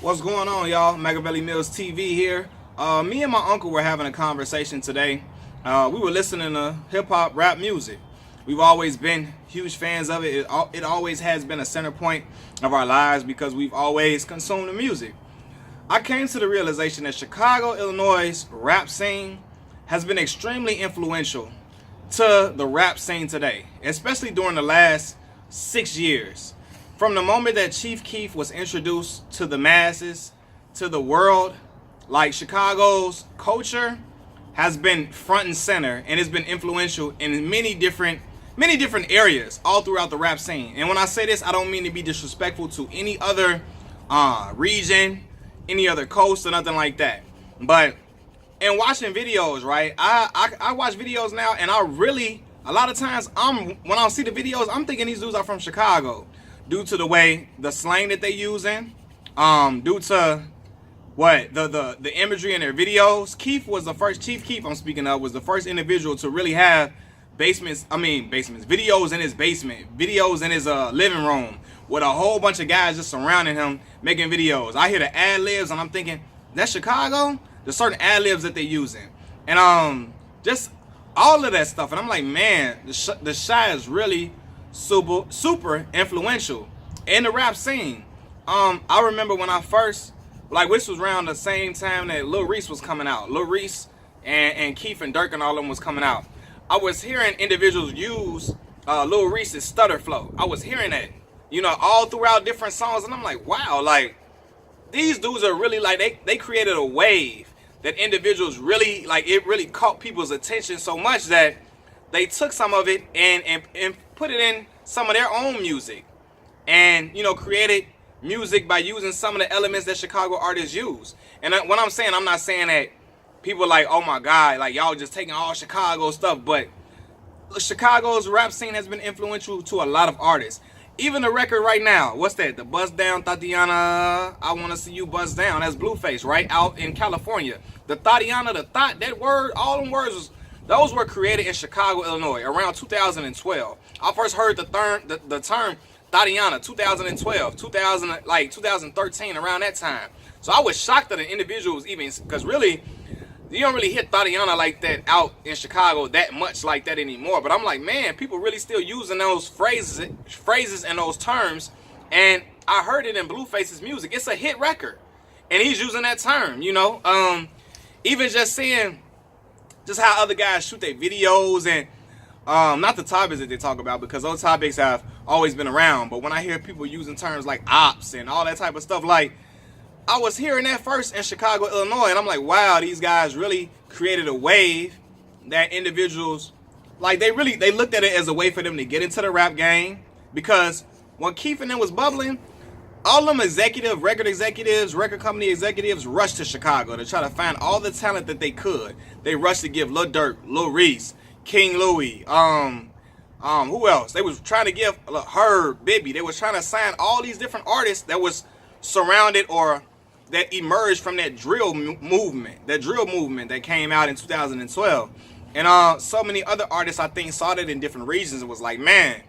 What's going on, y'all? Machiavelli Mills TV here. Me and my uncle were having a conversation today. We were listening to hip-hop rap music. We've always been huge fans of it. It always has been a center point of our lives because we've always consumed the music. I came to the realization that Chicago, Illinois' rap scene has been extremely influential to the rap scene today, especially during the last 6 years. From the moment that Chief Keef was introduced to the masses, to the world, like Chicago's culture has been front and center, and it's been influential in many different areas all throughout the rap scene. And when I say this, I don't mean to be disrespectful to any other region, any other coast, or nothing like that. But in watching videos, right, I watch videos now, and a lot of times when I see the videos, I'm thinking these dudes are from Chicago, due to the way the slang that they using, due to what the imagery in their videos. Chief Keef I'm speaking of was the first individual to really have videos in his basement, videos in his living room with a whole bunch of guys just surrounding him making videos. I hear the ad-libs and I'm thinking, that's Chicago? The certain ad-libs that they using. And just all of that stuff. And I'm like, man, the Chi is really super influential in the rap scene. I remember when I first, this was around the same time that Lil Reese was coming out. Lil Reese and Keef and Durk and all of them was coming out. I was hearing individuals use Lil Reese's stutter flow. I was hearing that, all throughout different songs, and I'm like, wow, these dudes are really they created a wave that individuals really it really caught people's attention so much that they took some of it and put it in some of their own music, and created music by using some of the elements that Chicago artists use. And when I'm saying, I'm not saying that people oh my God, y'all just taking all Chicago stuff, but Chicago's rap scene has been influential to a lot of artists. Even the record right now, what's that? The Buzz Down Tatiana, I Wanna See You Buzz Down. That's Blueface, right? Out in California. The Tatiana, the thought, that word, all them words those were created in Chicago, Illinois, around 2012. I first heard the term Tatiana, 2012, 2013, around that time. So I was shocked that an individual was even, because really, you don't really hear Tatiana like that out in Chicago that much like that anymore. But I'm like, man, people really still using those phrases and those terms. And I heard it in Blueface's music. It's a hit record, and he's using that term. Even just seeing just how other guys shoot their videos, and not the topics that they talk about, because those topics have always been around. But when I hear people using terms like ops and all that type of stuff, I was hearing that first in Chicago, Illinois, and I'm like, wow, these guys really created a wave that individuals, they looked at it as a way for them to get into the rap game. Because when Keef and them was bubbling, all them record executives, record company executives rushed to Chicago to try to find all the talent that they could. They rushed to give Lil Durk, Lil Reese, King Louie, who else? They was trying to give Herb, Bibby. They was trying to sign all these different artists that was surrounded or that emerged from that drill movement that came out in 2012. And so many other artists, I think, saw that in different regions and was like, man,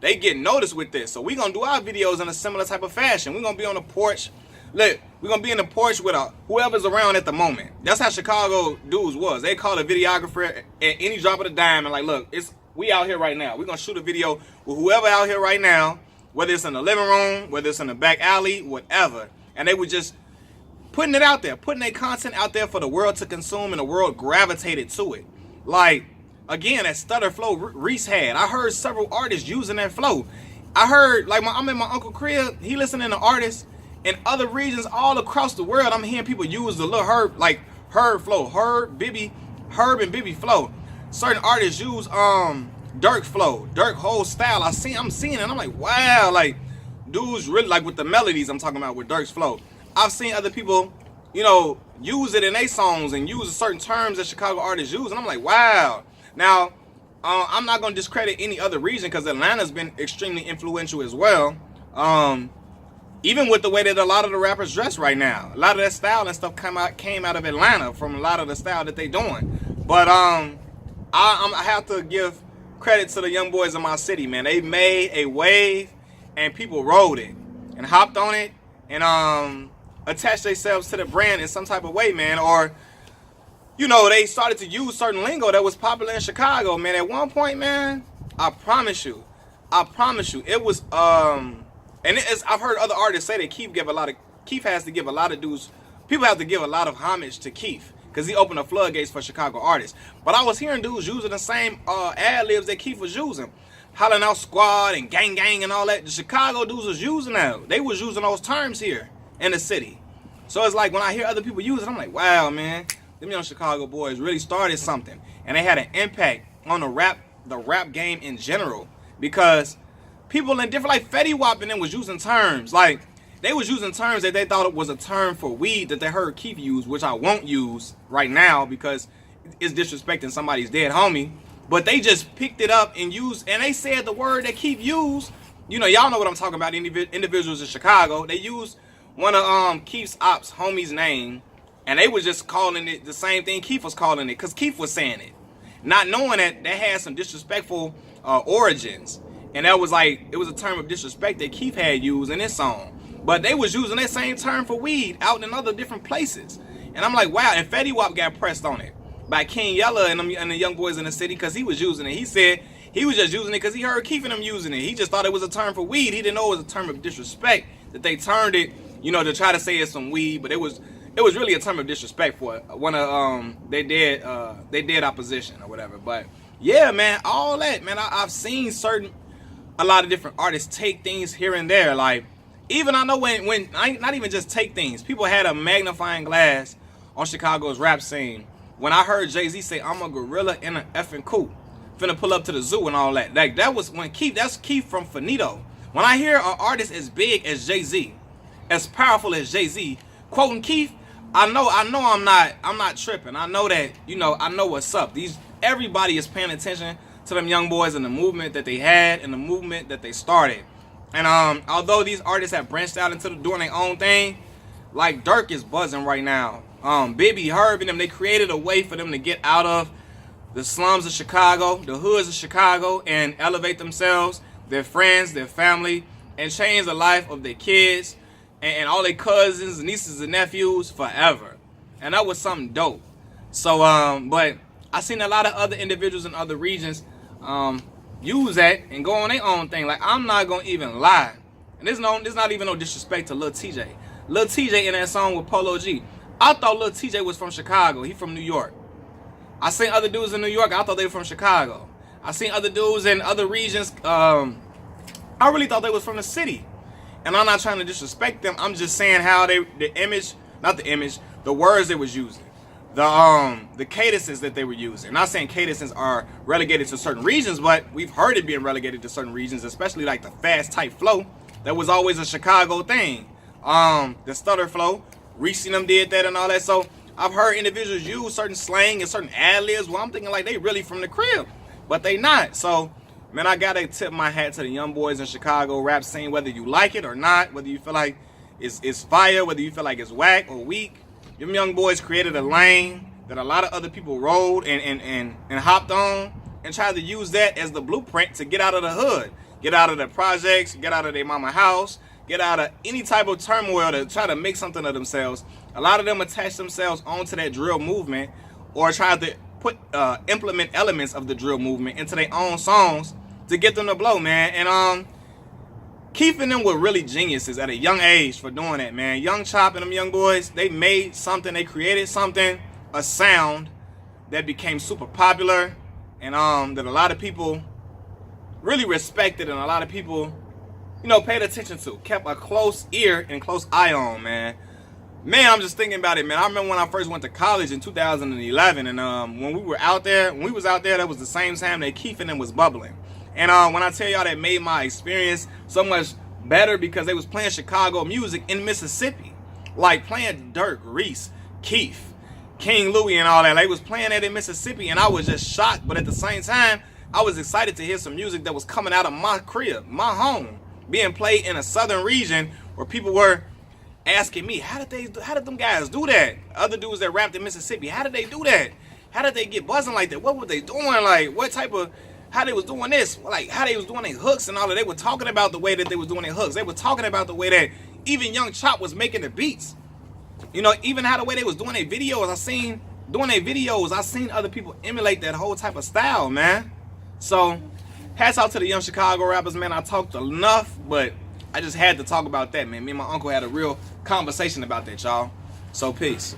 they get noticed with this. So we're going to do our videos in a similar type of fashion. We're going to be on the porch. Look, we're going to be in the porch with whoever's around at the moment. That's how Chicago dudes was. They called a videographer at any drop of the dime and look, we out here right now. We're going to shoot a video with whoever out here right now, whether it's in the living room, whether it's in the back alley, whatever. And they were just putting it out there, putting their content out there for the world to consume, and the world gravitated to it. Again, that stutter flow Reese had. I heard several artists using that flow. I heard, I'm in my Uncle crib, he listening to artists in other regions all across the world. I'm hearing people use the little Herb, Herb flow, Herb and Bibby flow. Certain artists use Durk flow, Durk whole style. I'm seeing it, and I'm like, wow, dudes really, with the melodies I'm talking about with Durk's flow. I've seen other people, use it in their songs and use certain terms that Chicago artists use, and I'm like, wow. Now, I'm not going to discredit any other region, because Atlanta's been extremely influential as well. Even with the way that a lot of the rappers dress right now. A lot of that style and stuff came out of Atlanta, from a lot of the style that they doing. But I have to give credit to the young boys in my city, man. They made a wave, and people rode it and hopped on it and attach themselves to the brand in some type of way, man. Or, you know, they started to use certain lingo that was popular in Chicago, man. At one point, man, I promise you, it was and I've heard other artists say that Keith has to give a lot of dudes, people have to give a lot of homage to Keith, because he opened the floodgates for Chicago artists. But I was hearing dudes using the same ad-libs that Keith was using. Hollering out squad and gang gang and all that. The Chicago dudes was using that. They was using those terms here in the city. So it's like when I hear other people use it, I'm like, wow, man, them young Chicago boys really started something. And they had an impact on the rap game in general. Because people in different, like Fetty Wap and them was using terms. Like, they was using terms that they thought it was a term for weed that they heard Keith use, which I won't use right now because it's disrespecting somebody's dead homie. But they just picked it up and used, and they said the word that Keith used. You know, y'all know what I'm talking about, individuals in Chicago. They used one of Keith's ops, homie's name, and they was just calling it the same thing Keith was calling it, because Keith was saying it. Not knowing that had some disrespectful origins. And that was like, it was a term of disrespect that Keith had used in his song. But they was using that same term for weed out in other different places. And I'm like, wow, and Fetty Wap got pressed on it by King Yella and the young boys in the city because he was using it. He said he was just using it because he heard Keith and them using it. He just thought it was a term for weed. He didn't know it was a term of disrespect, that they turned it, you know, to try to say it's some weed, but it was really a term of disrespect for one of they dead opposition or whatever. But yeah, man, all that, man, I've seen a lot of different artists take things here and there. Like, even I know when not even just take things, people had a magnifying glass on Chicago's rap scene. When I heard Jay-Z say, I'm a gorilla in an effing coupe, finna pull up to the zoo and all that. Like, that was when that's Keith from Finito. When I hear an artist as big as Jay-Z, as powerful as Jay-Z, quoting Keith, I know I'm not tripping. I know that, you know, I know what's up. Everybody is paying attention to them young boys and the movement that they had and the movement that they started. And although these artists have branched out into doing their own thing, like Durk is buzzing right now. Bibby, Herb, and them, they created a way for them to get out of the slums of Chicago, the hoods of Chicago, and elevate themselves, their friends, their family, and change the life of their kids and all their cousins, nieces, and nephews forever. And that was something dope. So, but I seen a lot of other individuals in other regions use that and go on their own thing. Like, I'm not gonna even lie, and there's not even no disrespect to Lil TJ. Lil TJ in that song with Polo G, I thought Lil TJ was from Chicago. He from New York. I seen other dudes in New York, I thought they were from Chicago. I seen other dudes in other regions, I really thought they was from the city. And I'm not trying to disrespect them, I'm just saying how the words they was using. The cadences that they were using. I'm not saying cadences are relegated to certain regions, but we've heard it being relegated to certain regions, especially like the fast type flow. That was always a Chicago thing. The stutter flow, Reese and them did that and all that. So I've heard individuals use certain slang and certain ad-libs. Well, I'm thinking like they really from the crib, but they not. So, man, I gotta tip my hat to the young boys in Chicago rap scene, whether you like it or not, whether you feel like it's fire, whether you feel like it's whack or weak. Them young boys created a lane that a lot of other people rode and hopped on and tried to use that as the blueprint to get out of the hood, get out of the projects, get out of their mama house, get out of any type of turmoil to try to make something of themselves. A lot of them attach themselves onto that drill movement or try to implement elements of the drill movement into their own songs to get them to blow, man. And Keith and them were really geniuses at a young age for doing that, man. Young Chop and them young boys, they made something, they created something, a sound that became super popular and that a lot of people really respected and a lot of people, you know, paid attention to, kept a close ear and close eye on, man. Man, I'm just thinking about it, man. I remember when I first went to college in 2011, and when we was out there, that was the same time that Keith and them was bubbling. And when I tell y'all that made my experience so much better because they was playing Chicago music in Mississippi. Like playing Durk, Reese, Keith, King Louie and all that. They was playing that in Mississippi and I was just shocked. But at the same time, I was excited to hear some music that was coming out of my crib, my home, being played in a southern region where people were asking me, how did them guys do that? Other dudes that rapped in Mississippi, how did they do that? How did they get buzzing like that? What were they doing? Like, what type of, how they was doing this? Like, how they was doing their hooks and all that. They were talking about the way that they was doing their hooks. They were talking about the way that even Young Chop was making the beats. You know, even how the way they was doing their videos, I seen other people emulate that whole type of style, man. So, hats out to the young Chicago rappers, man. I talked enough, but I just had to talk about that, man. Me and my uncle had a real conversation about that, y'all. So, peace.